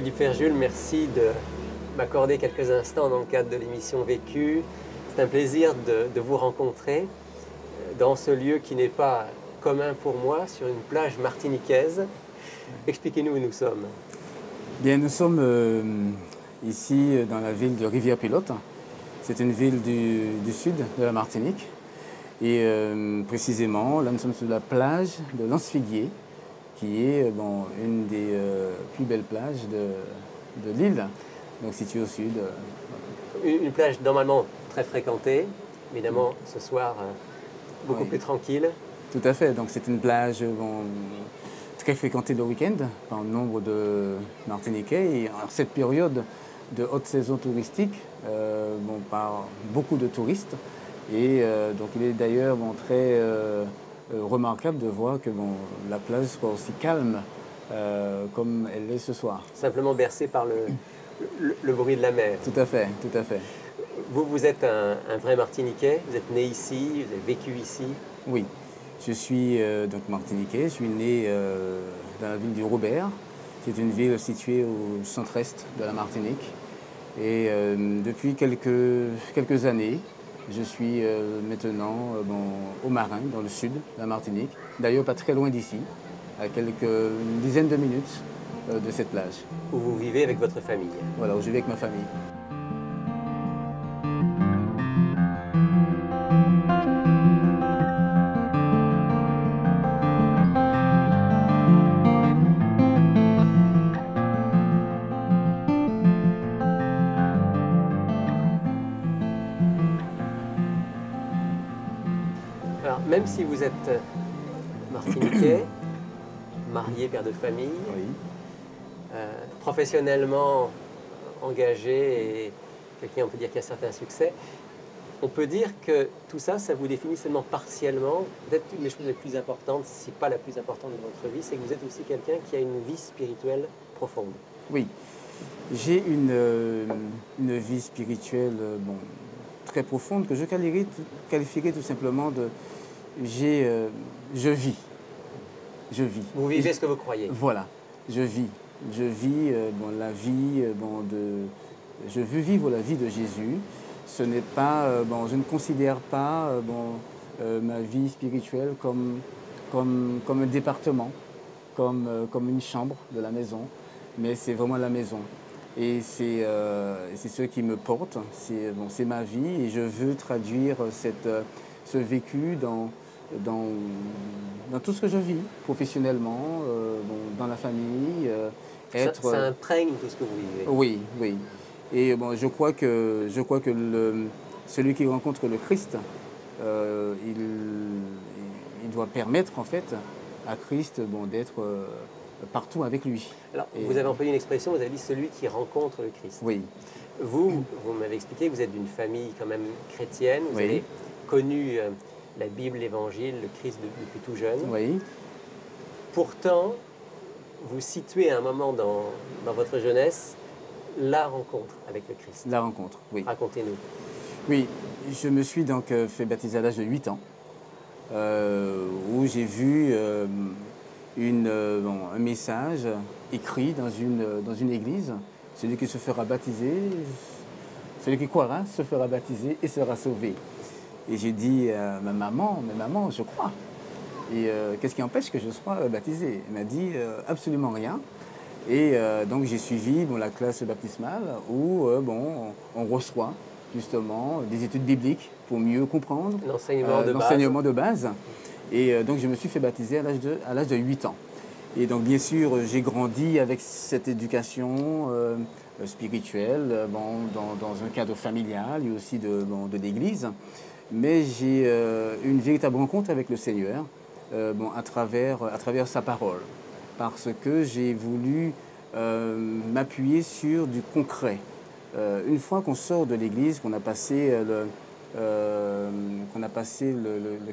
Philippe Ferjul, merci de m'accorder quelques instants dans le cadre de l'émission Vécu. C'est un plaisir de vous rencontrer dans ce lieu qui n'est pas commun pour moi, sur une plage martiniquaise. Expliquez-nous où nous sommes. Bien, nous sommes ici dans la ville de Rivière-Pilote. C'est une ville du sud de la Martinique. Et précisément, là nous sommes sur la plage de l'Anse-Figuier, qui est une des plus belles plages de l'île, donc située au sud. Une plage normalement très fréquentée, évidemment ce soir beaucoup plus tranquille. Tout à fait, donc c'est une plage très fréquentée le week-end par nombre de Martiniquais. Et en cette période de haute saison touristique, par beaucoup de touristes. Et donc il est d'ailleurs très remarquable de voir que la plage soit aussi calme comme elle l'est ce soir. Simplement bercée par le bruit de la mer. Tout à fait, tout à fait. Vous êtes un vrai Martiniquais, vous êtes né ici, vous avez vécu ici? Oui, je suis donc Martiniquais, je suis né dans la ville du Robert. C'est une ville située au centre-est de la Martinique. Et depuis quelques années, je suis maintenant au Marin, dans le sud de la Martinique. D'ailleurs, pas très loin d'ici, à une dizaine de minutes de cette plage. Où vous vivez avec votre famille? Voilà, où je vis avec ma famille. Alors, même si vous êtes martiniquais, marié, père de famille, Oui. Professionnellement engagé et quelqu'un, on peut dire, qui a certains succès, on peut dire que tout ça, ça vous définit seulement partiellement. Peut-être une des choses les plus importantes, si pas la plus importante de votre vie, c'est que vous êtes aussi quelqu'un qui a une vie spirituelle profonde. Oui, j'ai une vie spirituelle très profonde que je qualifierais tout simplement de je vis. Je vis. Vous vivez ce que vous croyez. Voilà, je vis. Je vis la vie je veux vivre la vie de Jésus. Ce n'est pas je ne considère pas ma vie spirituelle comme un département, comme une chambre de la maison, mais c'est vraiment la maison. Et c'est ce qui me porte, c'est ma vie, et je veux traduire ce vécu dans tout ce que je vis, professionnellement, dans la famille. Ça imprègne tout ce que vous vivez. Oui, oui. Et je crois que celui qui rencontre le Christ, il doit permettre en fait à Christ d'être partout avec lui. Alors, vous avez employé une expression, vous avez dit celui qui rencontre le Christ. Oui. Vous m'avez expliqué que vous êtes d'une famille quand même chrétienne, vous avez connu la Bible, l'Évangile, le Christ depuis tout jeune. Oui. Pourtant, vous situez à un moment dans votre jeunesse la rencontre avec le Christ. La rencontre, oui. Racontez-nous. Oui, je me suis donc fait baptiser à l'âge de 8 ans, où j'ai vu un message écrit dans une église. Celui qui se fera baptiser, celui qui croira se fera baptiser et sera sauvé. Et j'ai dit à ma maman, mais maman, je crois. Et qu'est-ce qui empêche que je sois baptisé? Elle m'a dit absolument rien. Et donc j'ai suivi la classe baptismale où on reçoit justement des études bibliques pour mieux comprendre l'enseignement de base. Et donc je me suis fait baptiser à l'âge de 8 ans. Et donc bien sûr j'ai grandi avec cette éducation spirituelle dans un cadre familial et aussi de l'église. Mais j'ai une véritable rencontre avec le Seigneur à travers sa parole. Parce que j'ai voulu m'appuyer sur du concret. Une fois qu'on sort de l'église, qu'on a passé le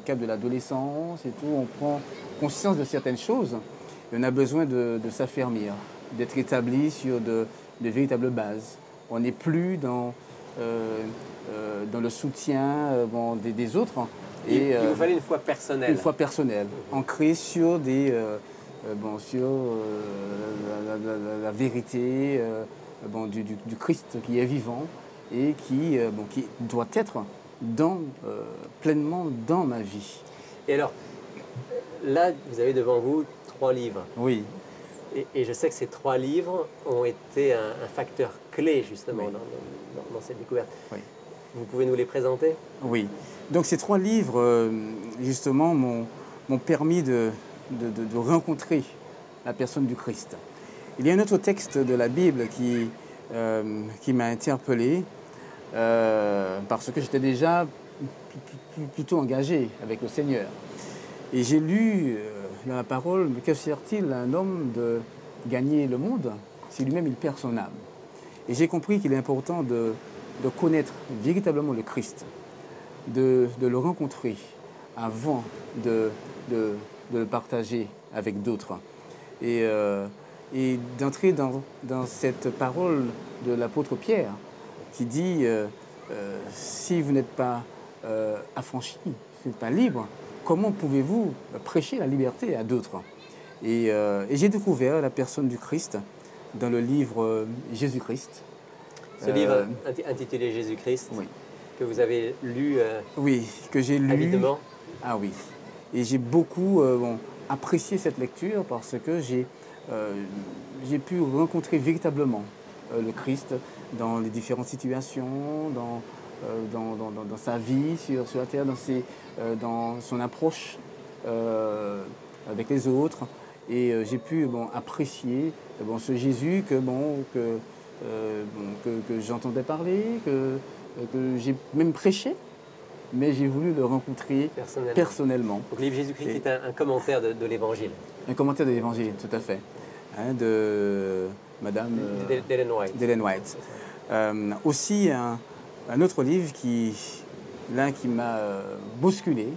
cap de l'adolescence et tout, on prend conscience de certaines choses, et on a besoin de s'affermir, d'être établi sur de véritables bases. On n'est plus dans le soutien des autres. Il vous fallait une foi personnelle. Une foi personnelle, ancrée sur des sur la vérité du Christ qui est vivant et qui doit être pleinement dans ma vie. Et alors, là, vous avez devant vous 3 livres. Oui. Et je sais que ces 3 livres ont été un facteur clé, justement, Oui. dans cette découverte. Oui. Vous pouvez nous les présenter? Oui. Donc ces 3 livres, justement, m'ont permis de rencontrer la personne du Christ. Il y a un autre texte de la Bible qui m'a interpellé parce que j'étais déjà plutôt engagé avec le Seigneur. Et j'ai lu dans la parole, que sert-il à un homme de gagner le monde si lui-même il perd son âme? Et j'ai compris qu'il est important de connaître véritablement le Christ, de le rencontrer avant de le partager avec d'autres. Et d'entrer dans cette parole de l'apôtre Pierre qui dit si vous n'êtes pas affranchi, si vous n'êtes pas libre, comment pouvez-vous prêcher la liberté à d'autres? Et j'ai découvert la personne du Christ dans le livre Jésus-Christ. Ce livre intitulé Jésus-Christ, oui. que vous avez lu oui, que j'ai lu. avidement. Ah oui. Et j'ai beaucoup apprécié cette lecture parce que j'ai pu rencontrer véritablement le Christ dans les différentes situations, dans sa vie sur la terre, dans son approche avec les autres. Et j'ai pu apprécier ce Jésus que j'entendais parler, que j'ai même prêché, mais j'ai voulu le rencontrer personnellement. Donc le livre Jésus-Christ est un commentaire de l'Évangile. Un commentaire de l'Évangile, tout à fait, de Madame d'Ellen White. Aussi un autre livre qui m'a bousculé,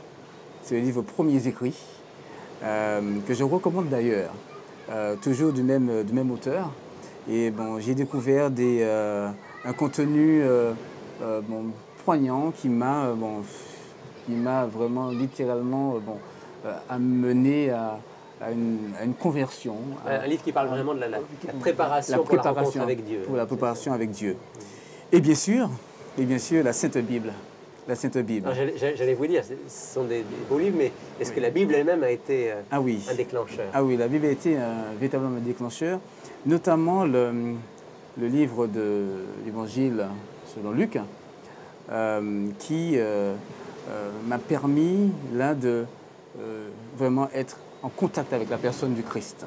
c'est le livre Premiers écrits, que je recommande d'ailleurs, toujours du même auteur. Et j'ai découvert un contenu poignant qui m'a vraiment littéralement amené à une conversion. Un livre qui parle vraiment de la préparation pour la rencontre avec Dieu. Pour la préparation avec Dieu. Et bien sûr, la Sainte Bible. La Sainte Bible. J'allais vous dire, ce sont des beaux livres, mais est-ce que la Bible elle-même a été un déclencheur? Ah oui, la Bible a été véritablement un déclencheur, notamment le livre de l'Évangile selon Luc, qui m'a permis là de vraiment être en contact avec la personne du Christ.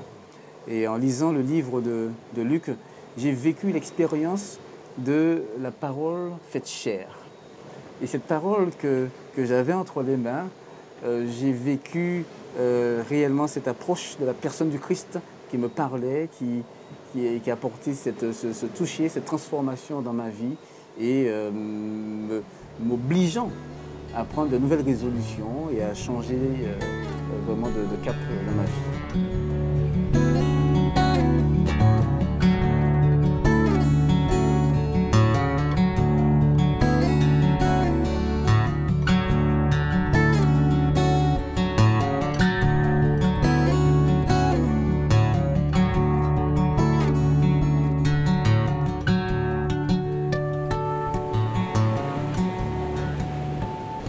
Et en lisant le livre de Luc, j'ai vécu l'expérience de la parole faite chair. Et cette parole que j'avais entre les mains, j'ai vécu réellement cette approche de la personne du Christ qui me parlait, qui a apporté ce toucher, cette transformation dans ma vie et m'obligeant à prendre de nouvelles résolutions et à changer vraiment de cap dans ma vie.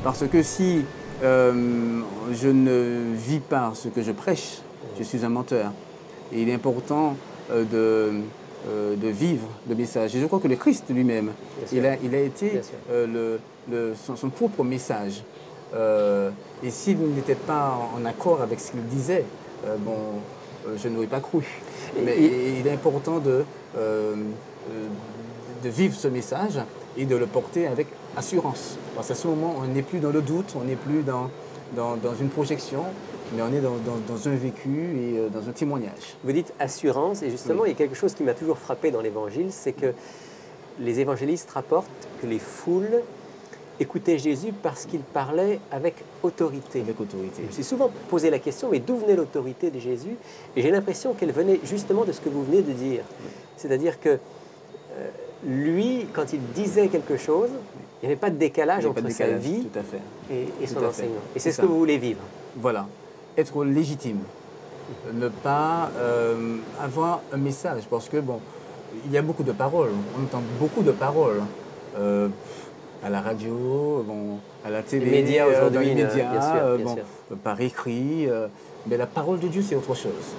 Parce que si je ne vis pas ce que je prêche, je suis un menteur. Et il est important de vivre le message. Et je crois que le Christ lui-même, il a été son propre message. Et s'il n'était pas en accord avec ce qu'il disait, je n'aurais pas cru. Mais il est important de vivre ce message et de le porter avec assurance. Parce qu'à ce moment, on n'est plus dans le doute, on n'est plus dans une projection, mais on est dans un vécu et dans un témoignage. Vous dites assurance, et justement, oui. Il y a quelque chose qui m'a toujours frappé dans l'Évangile, c'est que les évangélistes rapportent que les foules écoutaient Jésus parce qu'il parlait avec autorité. Avec autorité. Je me suis souvent posé la question, mais d'où venait l'autorité de Jésus? Et j'ai l'impression qu'elle venait justement de ce que vous venez de dire. C'est-à-dire que lui, quand il disait quelque chose, il n'y avait pas de décalage entre sa vie et son enseignement. Et c'est ce que vous voulez vivre. Voilà. Être légitime. ne pas avoir un message. Parce que, bon, il y a beaucoup de paroles, on entend beaucoup de paroles à la radio, bon, à la télé, Les médias aujourd'hui, dans les bien médias, sûr, bien bon, sûr. par écrit. Mais la parole de Dieu, c'est autre chose.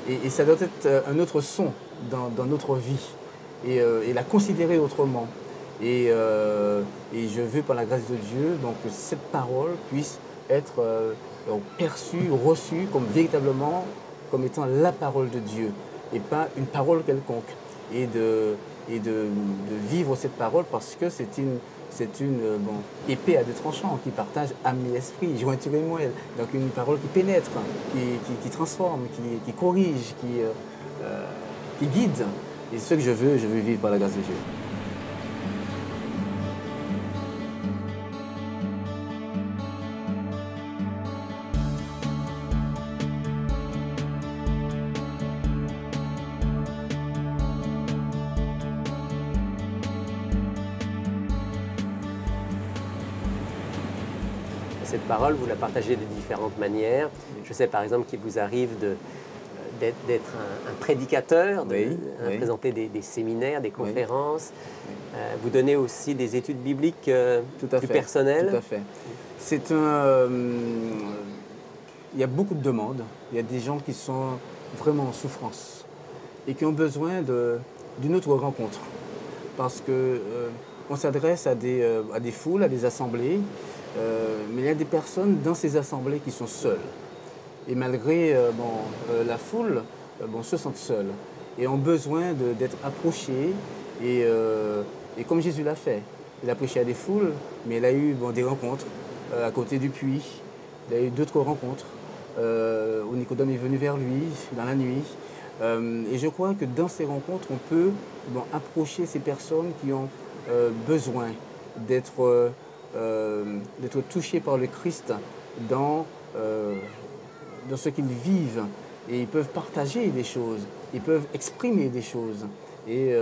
Et ça doit être un autre son dans notre vie. Et la considérer autrement. Et je veux, par la grâce de Dieu, donc, que cette parole puisse être perçue, reçue comme véritablement comme étant la parole de Dieu et pas une parole quelconque. Et de vivre cette parole parce que c'est une épée à deux tranchants qui partage âme et esprit, jointure et moelle. Donc une parole qui pénètre, qui transforme, qui corrige, qui guide. Et ce que je veux vivre par la grâce de Dieu. Cette parole, vous la partagez de différentes manières. Je sais par exemple qu'il vous arrive d'être un prédicateur, de présenter des séminaires, des conférences. Vous donnez aussi des études bibliques plus personnelles. Tout à fait. Il y a beaucoup de demandes. Il y a des gens qui sont vraiment en souffrance et qui ont besoin d'une autre rencontre. Parce qu'on s'adresse à des foules, à des assemblées, mais il y a des personnes dans ces assemblées qui sont seules. Et malgré la foule, se sentent seules et ont besoin d'être approchés. Et comme Jésus l'a fait, il a prêché à des foules, mais il a eu des rencontres à côté du puits. Il a eu d'autres rencontres où Nicodème est venu vers lui dans la nuit. Et je crois que dans ces rencontres, on peut approcher ces personnes qui ont besoin d'être touchés par le Christ dans ce qu'ils vivent. Et ils peuvent partager des choses, ils peuvent exprimer des choses. Et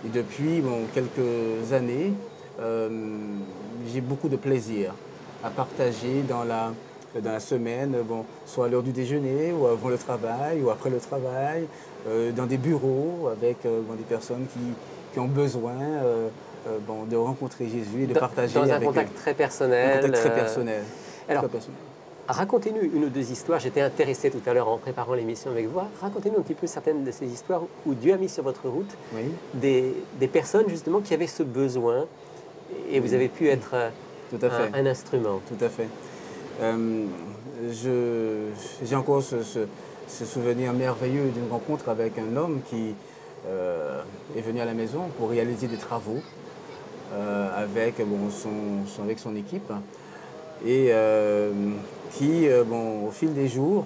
depuis quelques années, j'ai beaucoup de plaisir à partager dans la semaine, soit à l'heure du déjeuner, ou avant le travail, ou après le travail, dans des bureaux avec des personnes qui ont besoin de rencontrer Jésus et de partager dans un avec contact eux. très personnel. Un contact très personnel. Alors, racontez-nous une ou deux histoires. J'étais intéressé tout à l'heure en préparant l'émission avec vous. Racontez-nous un petit peu certaines de ces histoires où Dieu a mis sur votre route des personnes justement qui avaient ce besoin et vous avez pu être un instrument. Tout à fait. J'ai encore ce souvenir merveilleux d'une rencontre avec un homme qui est venu à la maison pour réaliser des travaux avec son équipe et qui, au fil des jours,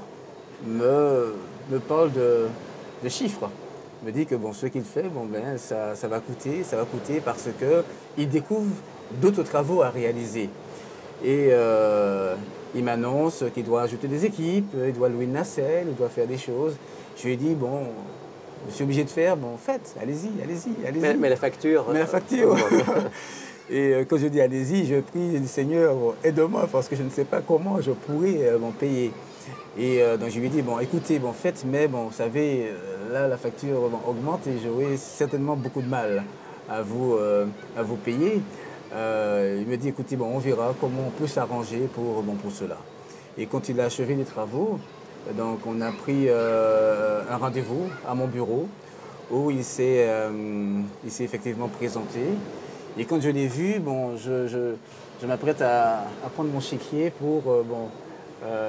me parle de chiffres. Me dit que ce qu'il fait, ça va coûter parce qu'il découvre d'autres travaux à réaliser. Et il m'annonce qu'il doit ajouter des équipes, il doit louer une nacelle, il doit faire des choses. Je lui ai dit, je suis obligé de faire, faites, allez-y. Mais la facture. Et quand je dis allez-y, je prie le Seigneur, aide-moi parce que je ne sais pas comment je pourrais payer. Et donc je lui ai dit, écoutez, faites, mais vous savez, là la facture augmente et j'aurai certainement beaucoup de mal à vous payer. Il me dit, écoutez, on verra comment on peut s'arranger pour cela. Et quand il a achevé les travaux, donc on a pris un rendez-vous à mon bureau où il s'est effectivement présenté. Et quand je l'ai vu, je m'apprête à prendre mon chéquier pour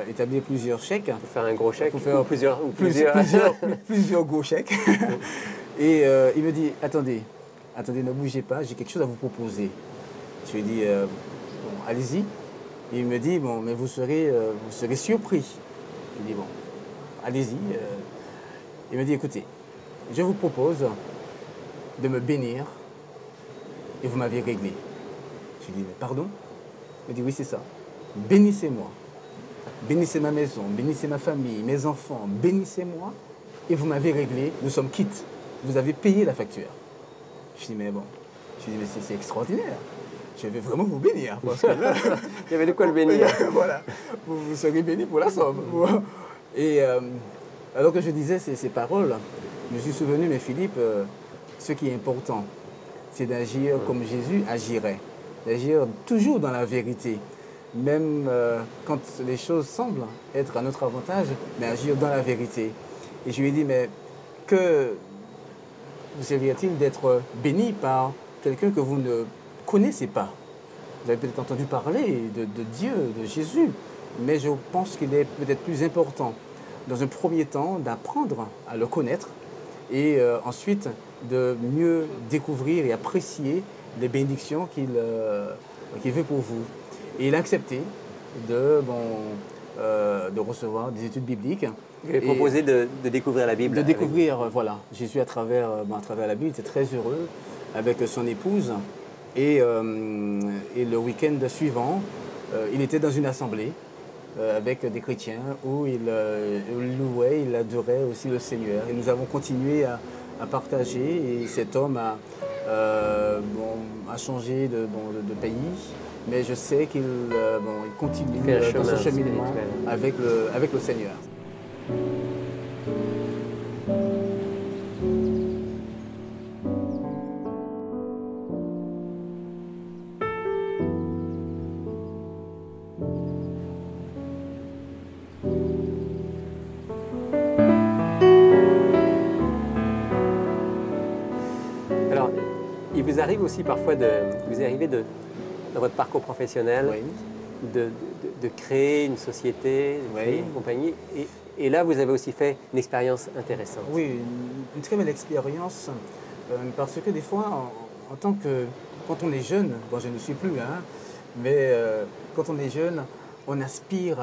établir plusieurs chèques. Pour faire un gros chèque pour faire plusieurs gros chèques. Et il me dit, attendez, ne bougez pas, j'ai quelque chose à vous proposer. Je lui ai dit, allez-y. Et il me dit, mais vous serez surpris. Je lui ai dit, allez-y. Il me dit, écoutez, je vous propose de me bénir et vous m'avez réglé. Je lui ai dit, mais pardon? Il me dit, oui, c'est ça. Bénissez-moi. Bénissez ma maison, bénissez ma famille, mes enfants, bénissez-moi et vous m'avez réglé, nous sommes quittes. Vous avez payé la facture. Je lui ai dit, mais c'est extraordinaire. Je vais vraiment vous bénir. Parce que là, il y avait de quoi le bénir. Voilà. Vous serez béni pour la somme. Et alors que je disais ces paroles, je me suis souvenu, mais Philippe, ce qui est important, c'est d'agir comme Jésus agirait, d'agir toujours dans la vérité, même quand les choses semblent être à notre avantage, mais agir dans la vérité. Et je lui ai dit, mais que vous servirait-il d'être béni par quelqu'un que vous ne connaissez pas? Vous avez peut-être entendu parler de Dieu, de Jésus, mais je pense qu'il est peut-être plus important, dans un premier temps, d'apprendre à le connaître et ensuite de mieux découvrir et apprécier les bénédictions qu'il veut pour vous. Et il a accepté de recevoir des études bibliques. Il est proposé de découvrir la Bible. De découvrir, voilà, Jésus à travers la Bible. Il était très heureux avec son épouse. Et le week-end suivant, il était dans une assemblée avec des chrétiens où il louait, il adorait aussi le Seigneur. Et nous avons continué à partager. Et cet homme a changé de pays. Mais je sais qu'il il continue dans son cheminement avec le Seigneur. Alors, il vous arrive aussi parfois dans votre parcours professionnel, Oui. de créer une société, de créer une compagnie. Et là, vous avez aussi fait une expérience intéressante. Oui, une très belle expérience, parce que des fois, quand on est jeune, bon, je ne le suis plus, hein, mais quand on est jeune, on aspire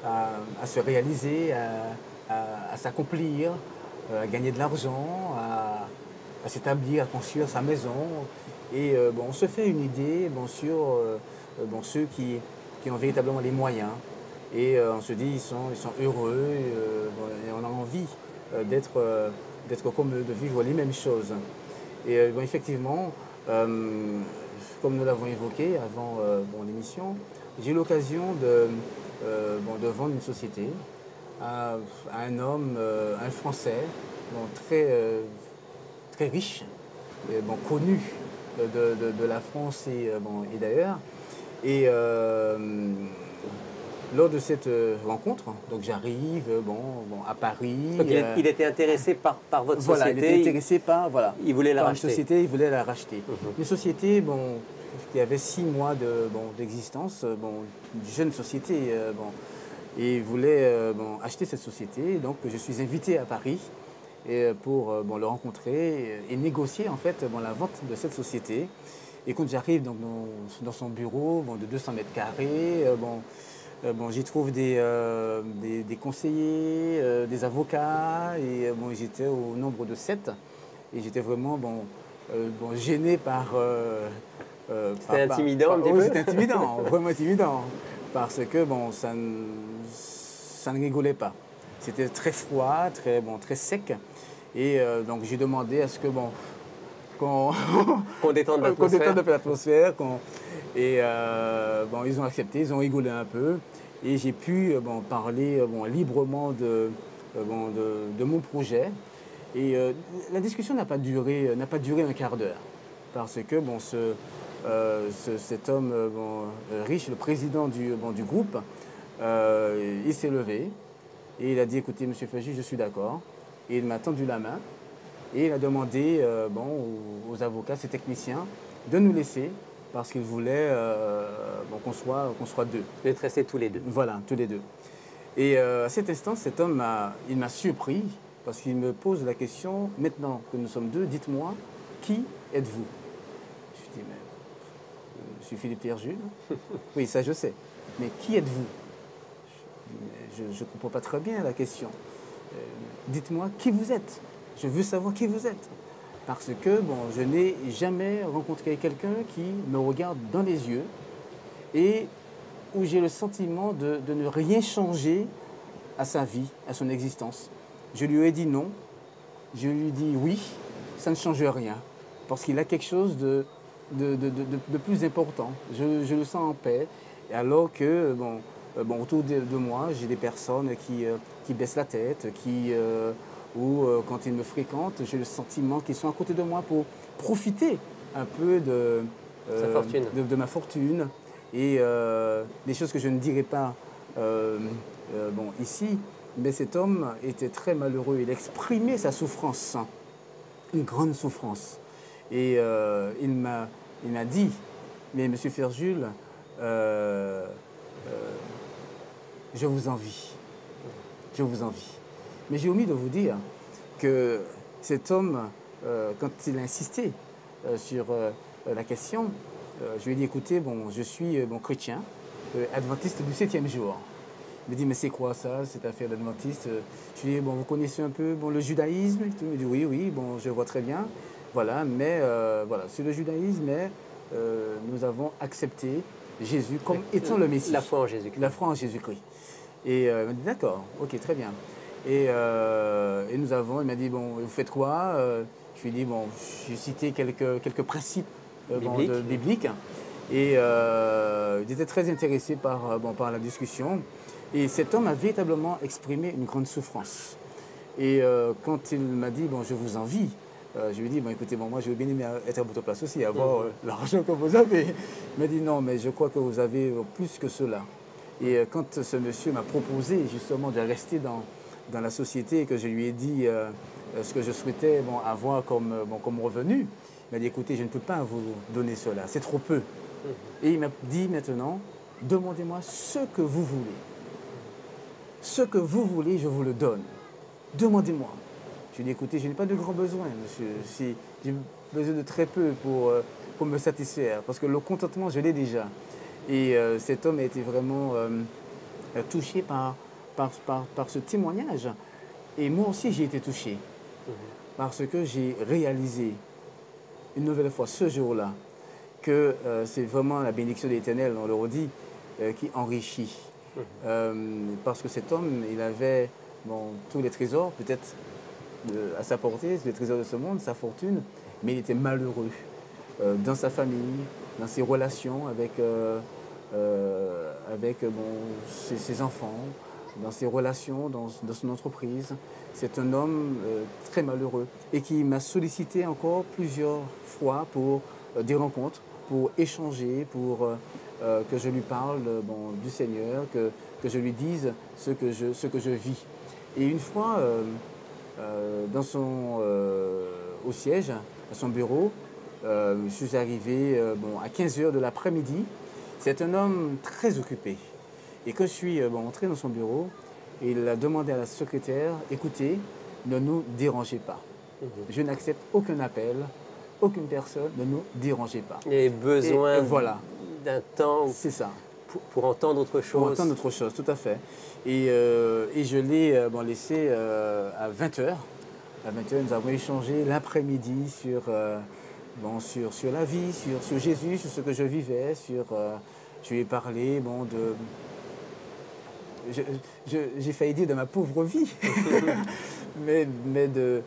à se réaliser, à s'accomplir, à gagner de l'argent, à s'établir, à construire sa maison. Et on se fait une idée sur ceux qui ont véritablement les moyens. Et on se dit, ils sont heureux, et on a envie d'être comme eux, de vivre les mêmes choses. Et effectivement, comme nous l'avons évoqué avant l'émission, j'ai eu l'occasion de vendre une société à un homme, un Français, très riche, connu de la France et d'ailleurs. Et lors de cette rencontre, donc j'arrive à Paris. Donc il était intéressé par votre voilà, société. Il était intéressé il voulait la racheter. Une société, il voulait la racheter. Une société qui avait 6 mois d'existence, une jeune société. Et il voulait acheter cette société. Donc je suis invité à Paris pour le rencontrer et négocier en fait la vente de cette société. Et quand j'arrive dans son bureau de 200 mètres carrés, j'y trouve des conseillers, des avocats, et j'étais au nombre de 7. Et j'étais vraiment gêné par... C'était intimidant un petit peu? Oui, c'était intimidant, vraiment intimidant. Parce que ça ne rigolait pas. C'était très froid, très sec. Et donc j'ai demandé à ce que qu'on détende l'atmosphère. Et ils ont accepté, ils ont rigolé un peu. Et j'ai pu parler librement de mon projet. Et la discussion n'a pas duré un quart d'heure. Parce que cet homme riche, le président du groupe, il s'est levé et il a dit, écoutez, monsieur Feugy, je suis d'accord. Et il m'a tendu la main et il a demandé aux avocats, ces techniciens, de nous laisser parce qu'il voulait qu'on soit deux. Vous êtes restés tous les deux. Voilà, tous les deux. Et à cet instant, cet homme il m'a surpris parce qu'il me pose la question, maintenant que nous sommes deux, dites-moi, qui êtes-vous? Je dis, mais je suis Philippe Pierre-Jules. Oui, ça je sais. Mais qui êtes-vous? Je ne comprends pas très bien la question. Dites-moi qui vous êtes. Je veux savoir qui vous êtes. Parce que je n'ai jamais rencontré quelqu'un qui me regarde dans les yeux et où j'ai le sentiment de ne rien changer à sa vie, à son existence. Je lui ai dit non. Je lui ai dit oui, ça ne change rien. Parce qu'il a quelque chose de plus important. Je le sens en paix. Et alors que bon, autour de moi, j'ai des personnes qui baissent la tête, ou quand ils me fréquentent, j'ai le sentiment qu'ils sont à côté de moi pour profiter un peu Sa fortune. de ma fortune. Et des choses que je ne dirais pas bon, ici, mais cet homme était très malheureux. Il exprimait sa souffrance, une grande souffrance. Et il m'a dit, mais Monsieur Ferjul, je vous envie. Je vous envie. Mais j'ai omis de vous dire que cet homme, quand il a insisté sur la question, je lui ai dit, écoutez, bon, je suis bon, chrétien, adventiste du 7e jour. Il me dit, mais c'est quoi ça, cette affaire d'adventiste? Je lui ai dit, bon, vous connaissez un peu bon, le judaïsme et tout. Il me dit, oui, oui, bon, je vois très bien. Voilà, mais voilà, c'est le judaïsme, mais nous avons accepté Jésus comme étant le Messie. La foi en Jésus-Christ. La foi en Jésus-Christ. Et il m'a dit, d'accord, ok, très bien. Et il m'a dit, bon, vous faites quoi? Je lui ai dit, bon, j'ai cité quelques principes bibliques. Et il était très intéressé par la discussion. Et cet homme a véritablement exprimé une grande souffrance. Et quand il m'a dit, bon, je vous envie, je lui ai dit, bon, écoutez, bon, moi, je veux bien aimer être à votre place aussi, avoir l'argent que vous avez. Il m'a dit, non, mais je crois que vous avez plus que cela. Et quand ce monsieur m'a proposé justement de rester dans la société et que je lui ai dit ce que je souhaitais bon, avoir comme revenu, il m'a dit, écoutez, je ne peux pas vous donner cela, c'est trop peu. Et il m'a dit maintenant, demandez-moi ce que vous voulez. Ce que vous voulez, je vous le donne. Demandez-moi. Je lui ai dit, écoutez, je n'ai pas de grands besoins, monsieur. J'ai besoin de très peu pour me satisfaire, parce que le contentement, je l'ai déjà. Et cet homme a été vraiment touché par ce témoignage. Et moi aussi, j'ai été touché, parce que j'ai réalisé une nouvelle fois ce jour-là que c'est vraiment la bénédiction de l'Éternel, on le redit, qui enrichit. Parce que cet homme, il avait bon, tous les trésors, peut-être à sa portée, les trésors de ce monde, sa fortune, mais il était malheureux dans sa famille, dans ses relations avec bon, ses enfants, dans ses relations, dans son entreprise. C'est un homme très malheureux et qui m'a sollicité encore plusieurs fois pour des rencontres, pour échanger, pour que je lui parle bon, du Seigneur, que je lui dise ce que je vis. Et une fois, au siège, à son bureau, je suis arrivé bon, à 15h de l'après-midi. C'est un homme très occupé. Et quand je suis entré dans son bureau, il a demandé à la secrétaire, écoutez, ne nous dérangez pas. Je n'accepte aucun appel, aucune personne, ne nous dérangez pas. Il y avait besoin voilà. d'un temps c'est ça. Pour entendre autre chose. Pour entendre autre chose, tout à fait. Et je l'ai laissé à 20h. À 20h, nous avons échangé l'après-midi sur la vie, sur Jésus, sur ce que je vivais, je lui ai parlé j'ai failli dire de ma pauvre vie, mais de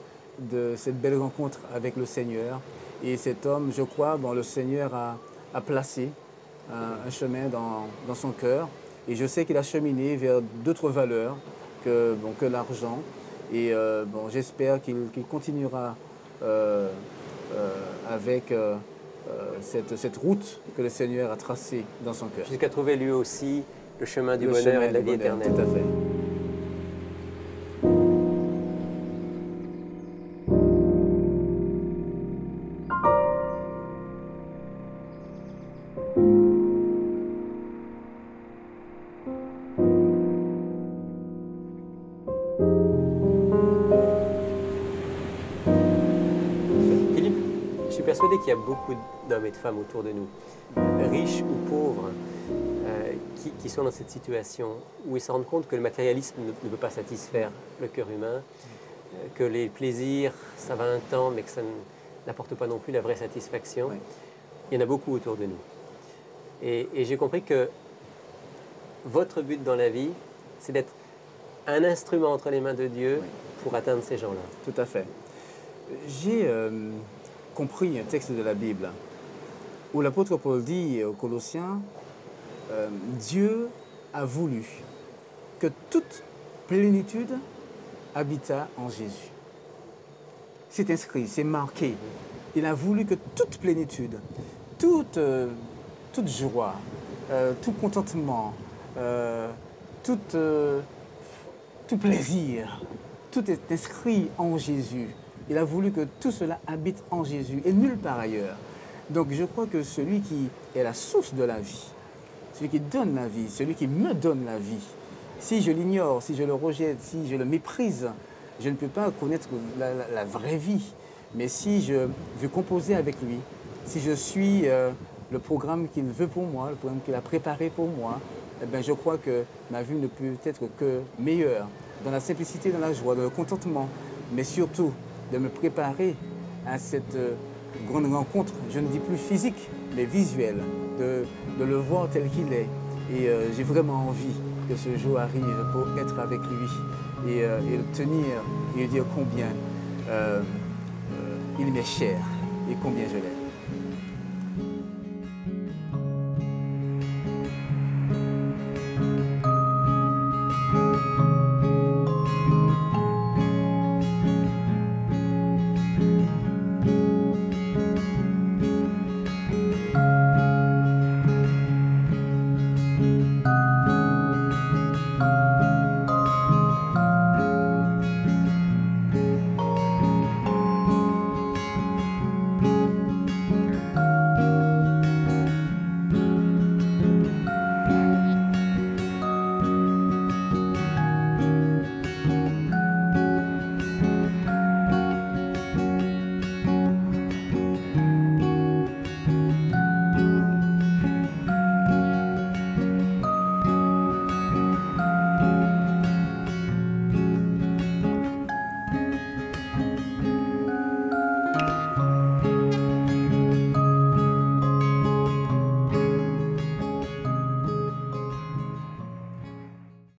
cette belle rencontre avec le Seigneur. Et cet homme, je crois, le Seigneur a placé un chemin dans son cœur. Et je sais qu'il a cheminé vers d'autres valeurs que l'argent. Et j'espère qu'il continuera avec cette route que le Seigneur a tracée dans son cœur. Jusqu'à trouver lui aussi le chemin du bonheur et de la vie éternelle. Tout à fait. Philippe, je suis persuadé qu'il y a beaucoup d'hommes et de femmes autour de nous, riches ou pauvres, qui sont dans cette situation où ils se rendent compte que le matérialisme ne peut pas satisfaire le cœur humain, que les plaisirs, ça va un temps, mais que ça n'apporte pas non plus la vraie satisfaction. Oui. Il y en a beaucoup autour de nous. Et j'ai compris que votre but dans la vie, c'est d'être un instrument entre les mains de Dieu pour atteindre ces gens-là. Tout à fait. J'ai compris un texte de la Bible où l'apôtre Paul dit aux Colossiens, Dieu a voulu que toute plénitude habita en Jésus. C'est inscrit, c'est marqué. Il a voulu que toute plénitude, toute joie, tout contentement, tout plaisir, tout est inscrit en Jésus. Il a voulu que tout cela habite en Jésus et nulle part ailleurs. Donc je crois que celui qui est la source de la vie, celui qui donne la vie, celui qui me donne la vie, si je l'ignore, si je le rejette, si je le méprise, je ne peux pas connaître la vraie vie. Mais si je veux composer avec lui, si je suis le programme qu'il veut pour moi, le programme qu'il a préparé pour moi, eh bien, je crois que ma vie ne peut être que meilleure, dans la simplicité, dans la joie, dans le contentement, mais surtout de me préparer à cette grande rencontre, je ne dis plus physique, mais visuelle, de le voir tel qu'il est. Et j'ai vraiment envie que ce jour arrive pour être avec lui et le tenir et lui dire combien il m'est cher et combien je l'aime.